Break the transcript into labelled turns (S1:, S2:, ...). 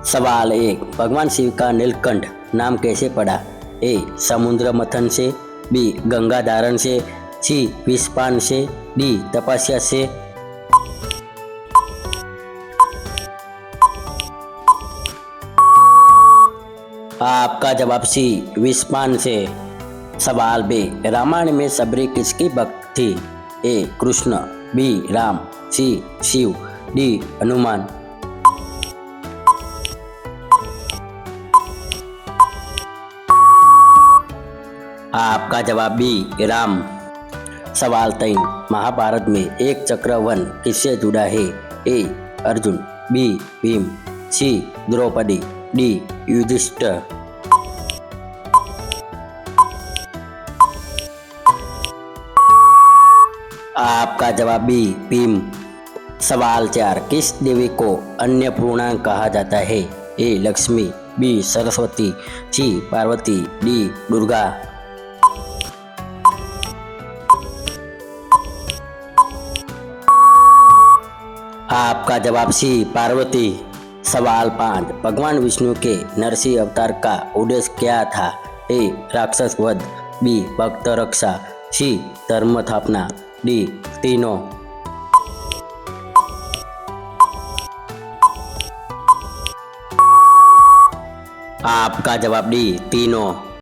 S1: सवाल 1। भगवान शिव का नीलकंठ नाम कैसे पड़ा? ए समुद्र मंथन से, बी गंगा धारण से, सी विषपान से, डी तपस्या से। आपका जवाब सी विषपान से। सवाल बे रामायण में सबरी किसकी भक्त थी? ए कृष्ण, बी राम, सी शिव, डी हनुमान। आपका जवाब बी राम। सवाल 3। महाभारत में एक चक्रवन किससे जुड़ा है? ए अर्जुन, बी भीम, सी द्रौपदी, डी युधिष्ठिर। आपका जवाब बी भीम। सवाल 4। किस देवी को अन्नपूर्णा कहा जाता है? ए लक्ष्मी, बी सरस्वती, सी पार्वती, डी दुर्गा। आपका जवाब सी पार्वती। सवाल 5। भगवान विष्णु के नरसिंह अवतार का उद्देश्य क्या था? ए राक्षस वध, बी भक्त रक्षा, सी धर्म स्थापना, डी तीनों। आपका जवाब डी तीनों।